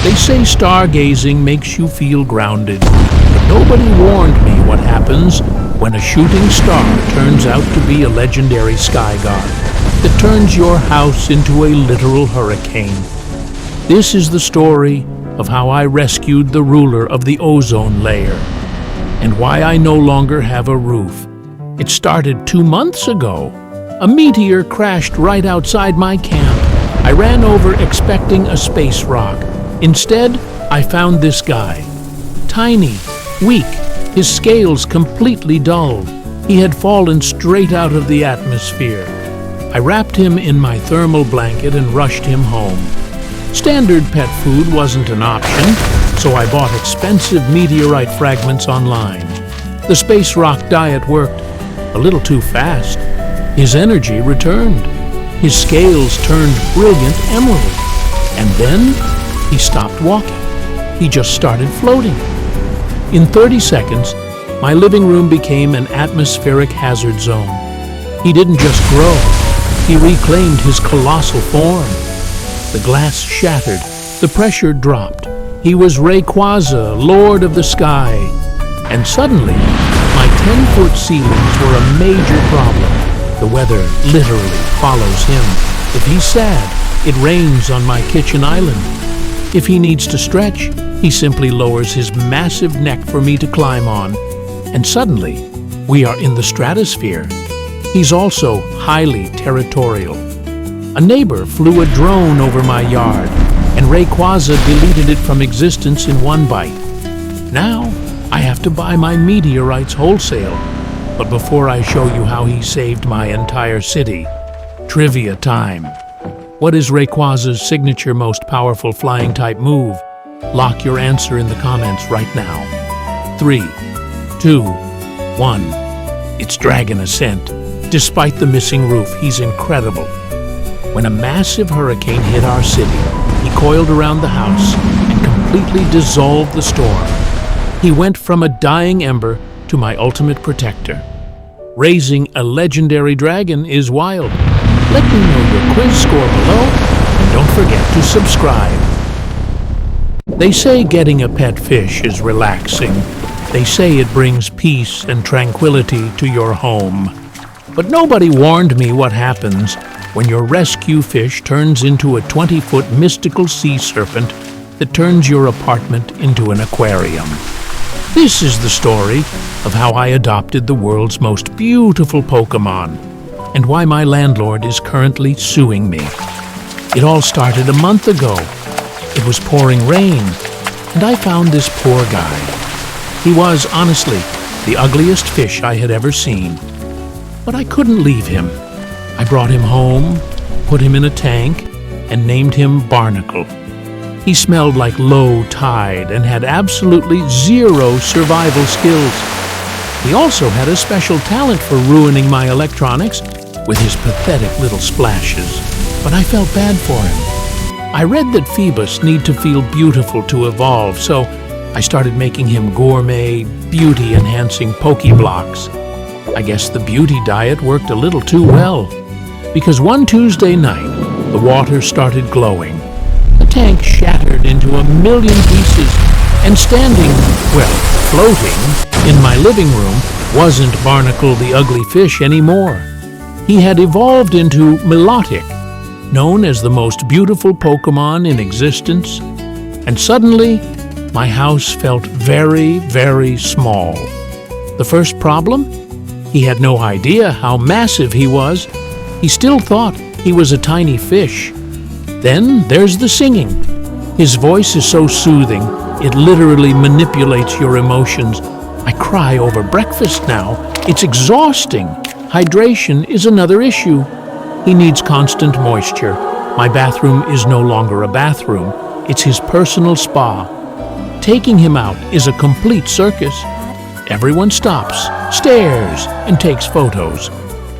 They say stargazing makes you feel grounded, but nobody warned me what happens when a shooting star turns out to be a legendary sky god that turns your house into a literal hurricane. This is the story of how I rescued the ruler of the ozone layer and why I no longer have a roof. It started 2 months ago. A meteor crashed right outside my camp. I ran over expecting a space rock. Instead, I found this guy. Tiny, weak, his scales completely dull. He had fallen straight out of the atmosphere. I wrapped him in my thermal blanket and rushed him home. Standard pet food wasn't an option, so I bought expensive meteorite fragments online. The space rock diet worked a little too fast. His energy returned. His scales turned brilliant emerald. And then he stopped walking. He just started floating. In 30 seconds, my living room became an atmospheric hazard zone. He didn't just grow, he reclaimed his colossal form. The glass shattered, the pressure dropped. He was Rayquaza, Lord of the Sky. And suddenly, my 10-foot ceilings were a major problem. The weather literally follows him. If he's sad, it rains on my kitchen island. If he needs to stretch, he simply lowers his massive neck for me to climb on. And suddenly, we are in the stratosphere. He's also highly territorial. A neighbor flew a drone over my yard, and Rayquaza deleted it from existence in one bite. Now, I have to buy my meteorites wholesale. But before I show you how he saved my entire city, trivia time. What is Rayquaza's signature most powerful flying type move? Lock your answer in the comments right now. 3, 2, 1. It's Dragon Ascent. Despite the missing roof, he's incredible. When a massive hurricane hit our city, he coiled around the house and completely dissolved the storm. He went from a dying ember to my ultimate protector. Raising a legendary dragon is wild. Let me know your quiz score below, and don't forget to subscribe. They say getting a pet fish is relaxing. They say it brings peace and tranquility to your home. But nobody warned me what happens when your rescue fish turns into a 20-foot mystical sea serpent that turns your apartment into an aquarium. This is the story of how I adopted the world's most beautiful Pokémon and why my landlord is currently suing me. It all started a month ago. It was pouring rain, and I found this poor guy. He was, honestly, the ugliest fish I had ever seen. But I couldn't leave him. I brought him home, put him in a tank, and named him Barnacle. He smelled like low tide and had absolutely zero survival skills. He also had a special talent for ruining my electronics with his pathetic little splashes, but I felt bad for him. I read that Phoebus need to feel beautiful to evolve, so I started making him gourmet, beauty-enhancing Pokeblocks. I guess the beauty diet worked a little too well, because one Tuesday night, the water started glowing. The tank shattered into a million pieces, and standing, well, floating, in my living room wasn't Barnacle the ugly fish anymore. He had evolved into Milotic, known as the most beautiful Pokémon in existence, and suddenly, my house felt very, very small. The first problem? He had no idea how massive he was. He still thought he was a tiny fish. Then there's the singing. His voice is so soothing, it literally manipulates your emotions. I cry over breakfast now. It's exhausting. Hydration is another issue. He needs constant moisture. My bathroom is no longer a bathroom. It's his personal spa. Taking him out is a complete circus. Everyone stops, stares, and takes photos.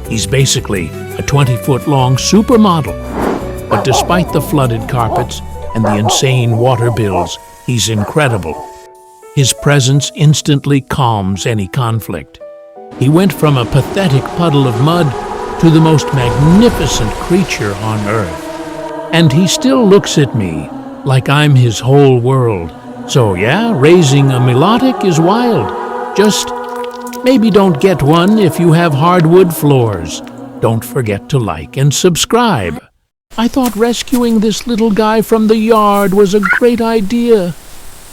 He's basically a 20-foot-long supermodel. But despite the flooded carpets and the insane water bills, he's incredible. His presence instantly calms any conflict. He went from a pathetic puddle of mud to the most magnificent creature on Earth. And he still looks at me like I'm his whole world. So yeah, raising a melodic is wild. Just maybe don't get one if you have hardwood floors. Don't forget to like and subscribe. I thought rescuing this little guy from the yard was a great idea,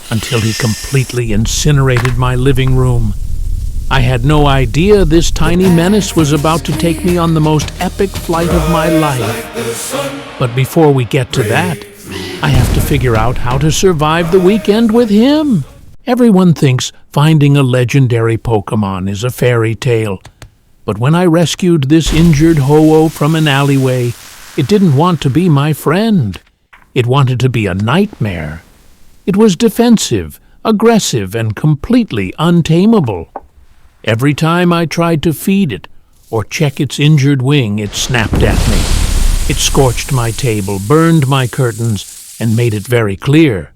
until he completely incinerated my living room. I had no idea this tiny menace was about to take me on the most epic flight of my life. But before we get to that, I have to figure out how to survive the weekend with him. Everyone thinks finding a legendary Pokémon is a fairy tale. But when I rescued this injured Ho-Oh from an alleyway, it didn't want to be my friend. It wanted to be a nightmare. It was defensive, aggressive, and completely untamable. Every time I tried to feed it or check its injured wing, it snapped at me. It scorched my table, burned my curtains, and made it very clear.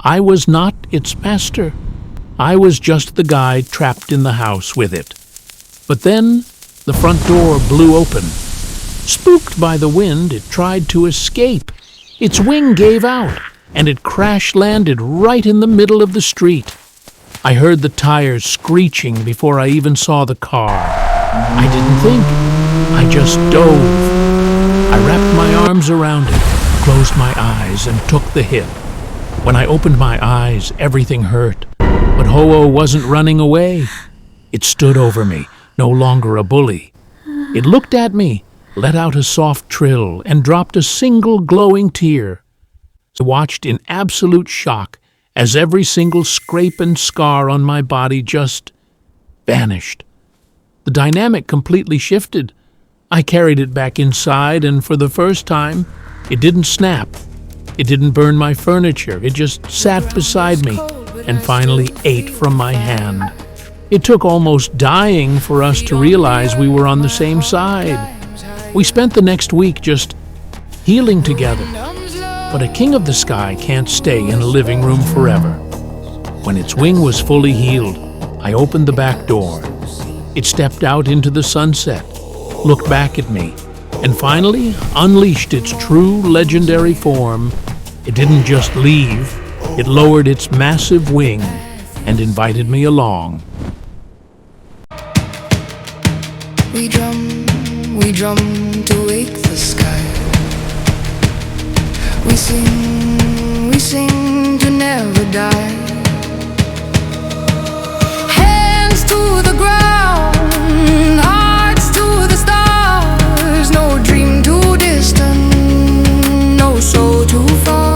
I was not its master. I was just the guy trapped in the house with it. But then the front door blew open. Spooked by the wind, it tried to escape. Its wing gave out, and it crash-landed right in the middle of the street. I heard the tires screeching before I even saw the car. I didn't think. I just dove. I wrapped my arms around it, closed my eyes, and took the hit. When I opened my eyes, everything hurt. But Ho-Oh wasn't running away. It stood over me, no longer a bully. It looked at me, let out a soft trill, and dropped a single glowing tear. I watched in absolute shock as every single scrape and scar on my body just vanished. The dynamic completely shifted. I carried it back inside, and for the first time, it didn't snap. It didn't burn my furniture. It just sat beside me and finally ate from my hand. It took almost dying for us to realize we were on the same side. We spent the next week just healing together. But a king of the sky can't stay in a living room forever. When its wing was fully healed, I opened the back door. It stepped out into the sunset, looked back at me, and finally unleashed its true legendary form. It didn't just leave, it lowered its massive wing and invited me along. We drum to wake the sky. We sing to never die. Hands to the ground, hearts to the stars. No dream too distant, no soul too far.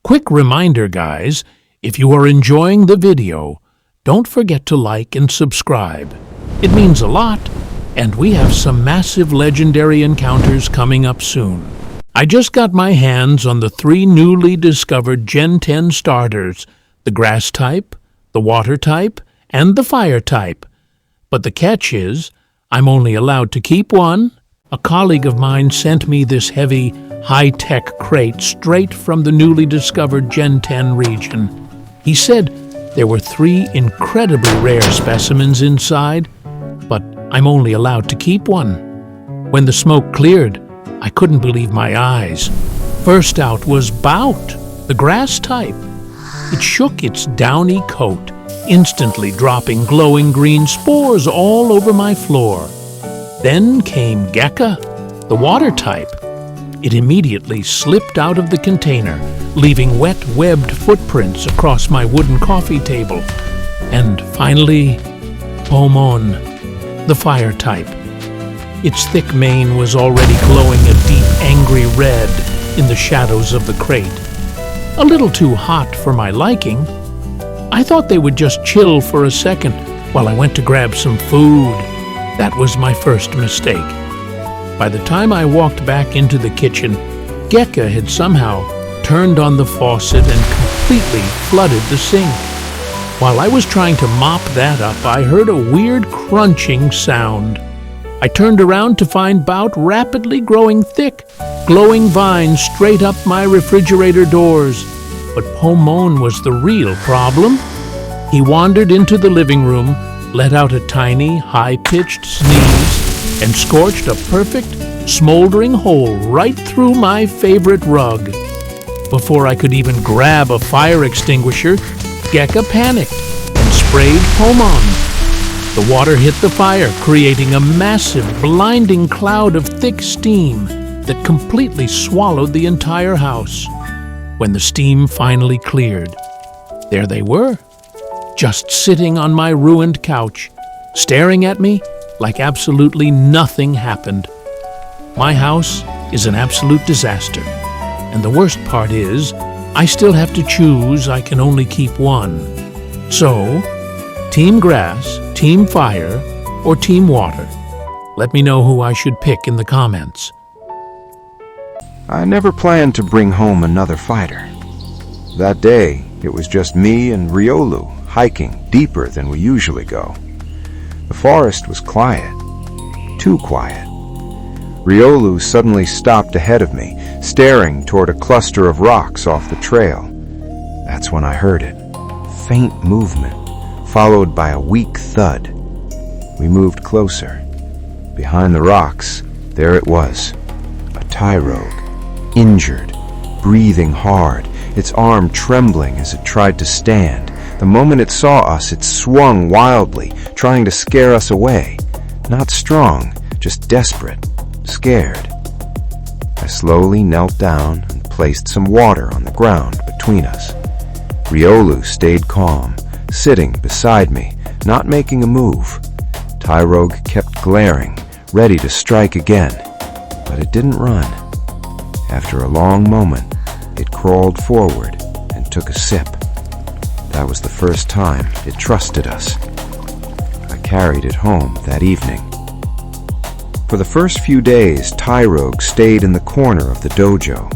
Quick reminder, guys, if you are enjoying the video, don't forget to like and subscribe. It means a lot, and we have some massive legendary encounters coming up soon. I just got my hands on the 3 newly discovered Gen 10 starters, the grass type, the water type, and the fire type. But the catch is, I'm only allowed to keep one. A colleague of mine sent me this heavy, high-tech crate straight from the newly discovered Gen 10 region. He said there were 3 incredibly rare specimens inside, but I'm only allowed to keep one. When the smoke cleared, I couldn't believe my eyes. First out was Bout, the grass type. It shook its downy coat, instantly dropping glowing green spores all over my floor. Then came Gekka, the water type. It immediately slipped out of the container, leaving wet, webbed footprints across my wooden coffee table. And finally, Pomon, the fire type. Its thick mane was already glowing a deep, angry red in the shadows of the crate. a little too hot for my liking. I thought they would just chill for a second while I went to grab some food. That was my first mistake. By the time I walked back into the kitchen, Gecka had somehow turned on the faucet and completely flooded the sink. While I was trying to mop that up, I heard a weird crunching sound. I turned around to find Bout rapidly growing thick, glowing vines straight up my refrigerator doors. But Pomone was the real problem. He wandered into the living room, let out a tiny, high-pitched sneeze, and scorched a perfect, smoldering hole right through my favorite rug. Before I could even grab a fire extinguisher, Gecka panicked and sprayed Pomone. The water hit the fire, creating a massive, blinding cloud of thick steam that completely swallowed the entire house. When the steam finally cleared, there they were, just sitting on my ruined couch, staring at me like absolutely nothing happened. My house is an absolute disaster, and the worst part is, I still have to choose. I can only keep one. So, Team Grass, Team Fire, or Team Water? Let me know who I should pick in the comments. I never planned to bring home another fighter. That day, it was just me and Riolu hiking deeper than we usually go. The forest was quiet, too quiet. Riolu suddenly stopped ahead of me, staring toward a cluster of rocks off the trail. That's when I heard it. Faint movement, followed by a weak thud. We moved closer. Behind the rocks, there it was. A Tyrogue, injured, breathing hard, its arm trembling as it tried to stand. The moment it saw us, it swung wildly, trying to scare us away. Not strong, just desperate, scared. I slowly knelt down and placed some water on the ground between us. Riolu stayed calm, sitting beside me, not making a move. Tyrogue kept glaring, ready to strike again, but it didn't run. After a long moment, it crawled forward and took a sip. That was the first time it trusted us. I carried it home that evening. For the first few days, Tyrogue stayed in the corner of the dojo.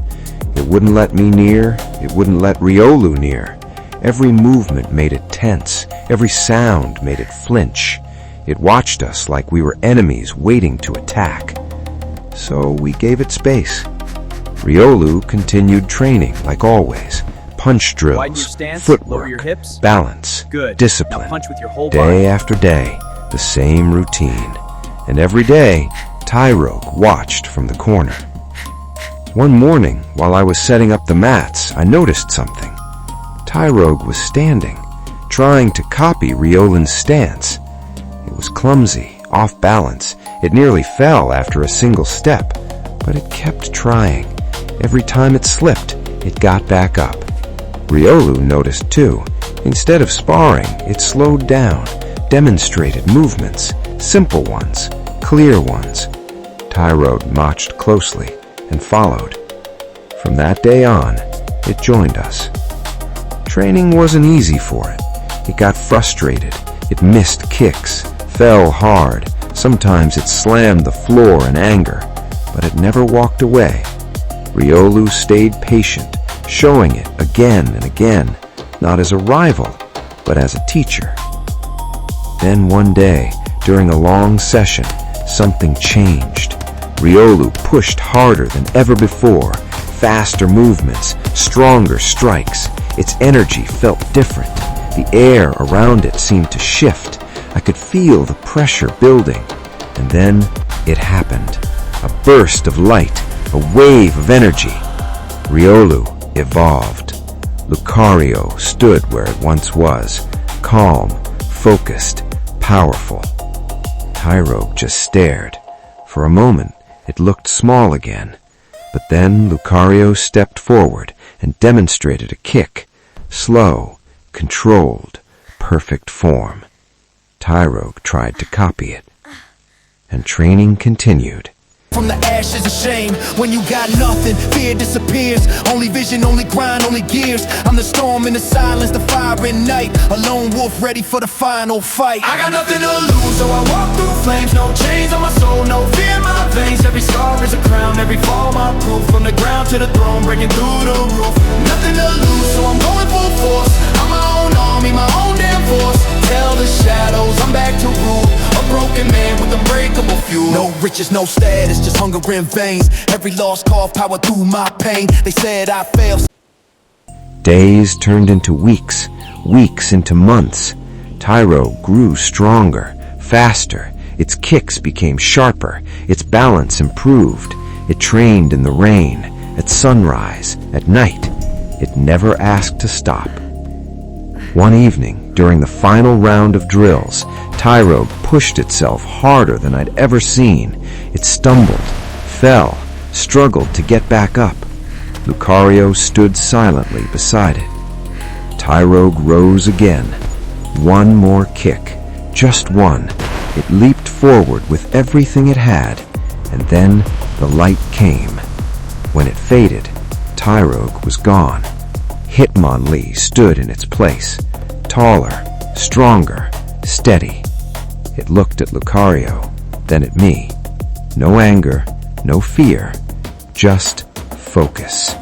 It wouldn't let me near, it wouldn't let Riolu near. Every movement made it tense, every sound made it flinch. It watched us like we were enemies waiting to attack. So we gave it space. Riolu continued training like always. Punch drills, Widen your stance, footwork, lower your hips. balance, Good. discipline. Now punch with your whole Day body. after day, the same routine. And every day, Tyrogue watched from the corner. One morning, while I was setting up the mats, I noticed something. Tyrogue was standing, trying to copy Riolin's stance. It was clumsy, off balance. It nearly fell after a single step, but it kept trying. Every time it slipped, it got back up. Riolu noticed too. Instead of sparring, it slowed down, demonstrated movements, simple ones, clear ones. Tyrogue watched closely and followed. From that day on, it joined us. Training wasn't easy for it. It got frustrated. It missed kicks, fell hard. Sometimes it slammed the floor in anger, but it never walked away. Riolu stayed patient, showing it again and again, not as a rival, but as a teacher. Then one day, during a long session, something changed. Riolu pushed harder than ever before, faster movements, stronger strikes. Its energy felt different. The air around it seemed to shift. I could feel the pressure building. And then it happened. A burst of light, a wave of energy. Riolu evolved. Lucario stood where it once was, calm, focused, powerful. Tyrogue just stared. For a moment, it looked small again. But then Lucario stepped forward and demonstrated a kick. Slow, controlled, perfect form. Tyrogue tried to copy it. And training continued. from the ashes of shame. When you got nothing, fear disappears. Only vision, only grind, only gears. I'm the storm in the silence, the fire in night. A lone wolf ready for the final fight. I got nothing to lose, so I walk through flames. No chains on my soul, no fear in my veins. Every scar is a crown, every fall my proof. From the ground to the throne, breaking through the roof. Nothing to lose, so I'm going full force. I'm my own army, my own damn force. Tell the shadows I'm back to rule. A broken man with unbreakable fuel. No riches, no status, just hunger in veins. Every lost cause, power through my pain. They said I failed. Days turned into weeks, weeks into months. Tyro grew stronger, faster. Its kicks became sharper, its balance improved. It trained in the rain, at sunrise, at night. It never asked to stop. One evening, during the final round of drills, Tyro pushed itself harder than I'd ever seen. It stumbled, fell, struggled to get back up. Lucario stood silently beside it. Tyro rose again. One more kick, just one. It leaped forward with everything it had, and then the light came. When it faded, Tyrogue was gone. Hitmonlee stood in its place, taller, stronger, steady. It looked at Lucario, then at me. No anger, no fear, just focus.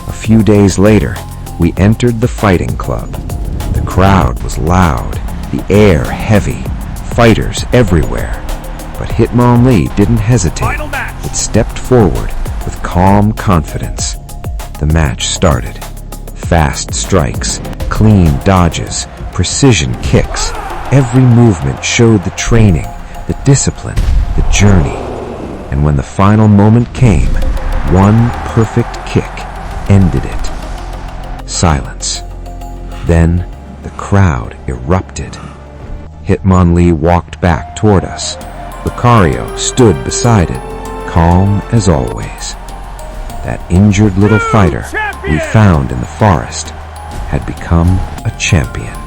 A few days later, we entered the fighting club. The crowd was loud, the air heavy, fighters everywhere. But Hitmonlee didn't hesitate. It stepped forward with calm confidence. The match started. Fast strikes, clean dodges, precision kicks. Every movement showed the training, the discipline, the journey. And when the final moment came, one perfect kick ended it. Silence. Then the crowd erupted. Hitmonlee walked back toward us. Lucario stood beside it, calm as always. That injured little fighter we found in the forest had become a champion.